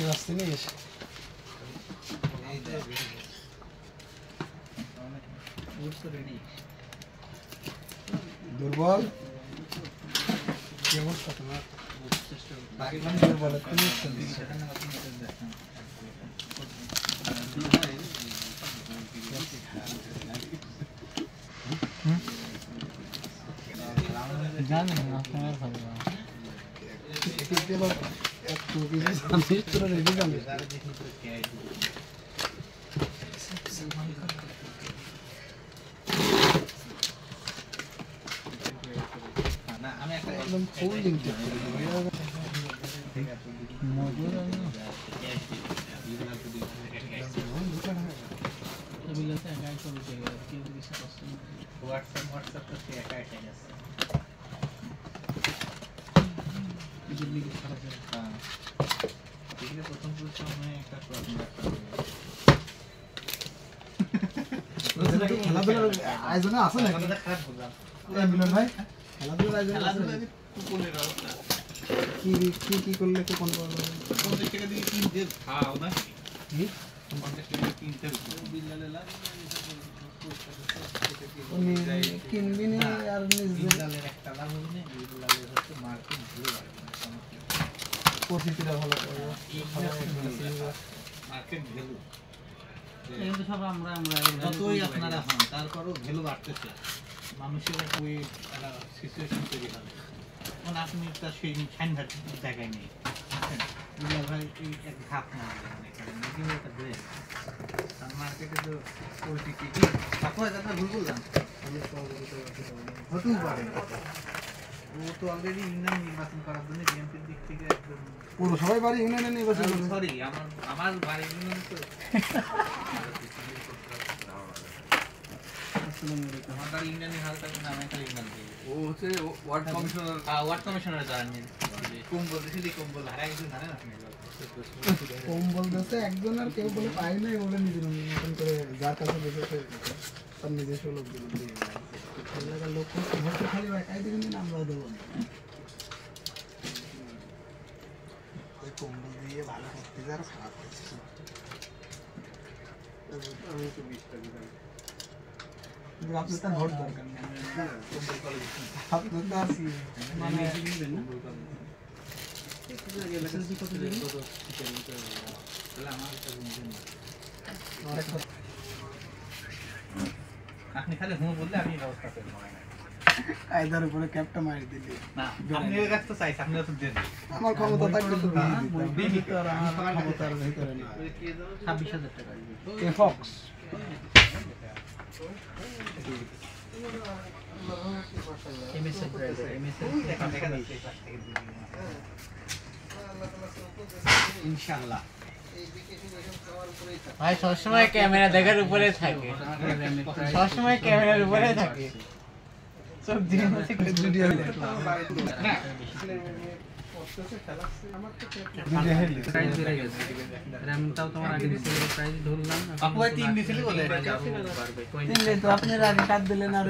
কি আসছে নিস দুর্বল কি অবস্থা তোমার দুর্বল তুমি জানি আপনার ভালো একটু কিছু জানিস তোরা রেডি জানিস আমি একটা একদম ফুল লিংক চেক করে দেব মজুর আমি এগুলোতে একাই চলছে কেউ কিছু করছে না হোয়াটসঅ্যাপ তো সে একাই একাই আছে দিল্লি কি খারাপ है हां দিল্লি প্রথম পুরস্কার মানে একটা প্রশ্ন রাখা খেলাধুলার আয়োজনে আছে না খারাপ বললাম এই মিলন ভাই খেলাধুলার আয়োজনে আছে কুপনের অবস্থা কি করলে কুপন পাওয়া কোন থেকে দিয়ে 3 দিন খাও না কি 50 টাকা 3 তেল বিল্লালে লাগে উনি কিনবি না আর নিজ বিল্লালের একটা লাভ হবে না বিল্লালের হচ্ছে মার্কেট ভালো লাগে প্রফিটটা ভালো করে মার্কেট ভ্যালু কিন্তু সব আমরা যতই আপনারা হন তারপরও ভ্যালু বাড়তেছে মানুষের ওই সিচুয়েশন তৈরি হবে এখন আপনি তার সেই ফাইন ভাট জায়গায় নেই বিল্লাল ভাই এক ধাপ না এখানে একটা ড্রেস আর মার্কেটে তো পরিস্থিতি আপনারা যারা ভুল বললাম হতেও পারে ও তো অলরেডি ইউনিয়ন নির্বাচন করার জন্য বিএনপির দিক থেকে একদম পুরো সবাই বাড়ি ইউনিয়নে নির্বাচন করবে সরি আমার বাড়ি ইউনিয়নে তো আসসালামু আলাইকুম আমার বাড়ি ইউনিয়নে হালকা নামে খালি ইউনিয়ন ও হচ্ছে ওয়ার্ড কমিশনার জানেন কম্বল দিছি কম্বল হারাই দিন জানেন আপনি কম্বল দিতে একজন আর কেউ বলে পাই নাই বলে নিজের মতন করে যার কাছে বসে তার নিজস্ব লোক দিয়ে এলাকার লোক হচ্ছে খালি একাই দিন আমরাও দেবো ওই কম্বল দিয়ে ভালো করতে যার খারাপ হচ্ছে আমি তো 20 টাকা দিলাম আপনি তার ভোট দরকার নেই আপনি তো আসি মানে নেবেন না আপনি খালি হুঁ বললে আমি ব্যবস্থা করবো আইদার উপরে ক্যাপটা মারি দিলি না আপনি এর কাছে তো চাই আপনি তো দেন আমার ক্ষমতা থাকলে তো দিবি তো আর আমার ক্ষমতার ভিতরে না 26000 টাকা এ ফক্স ইনশাআল্লাহ ভাই সবসময় ক্যামেরা দেখার উপরে থাকে সবসময় ক্যামেরার উপরে থাকে সব দিন ভিডিও র্যামটাও তোমার আগে দিছিল প্রাইস ধরলাম আপু 3 দিছিল বলে 3 তো আপনারা আগে কাট দিলেন আর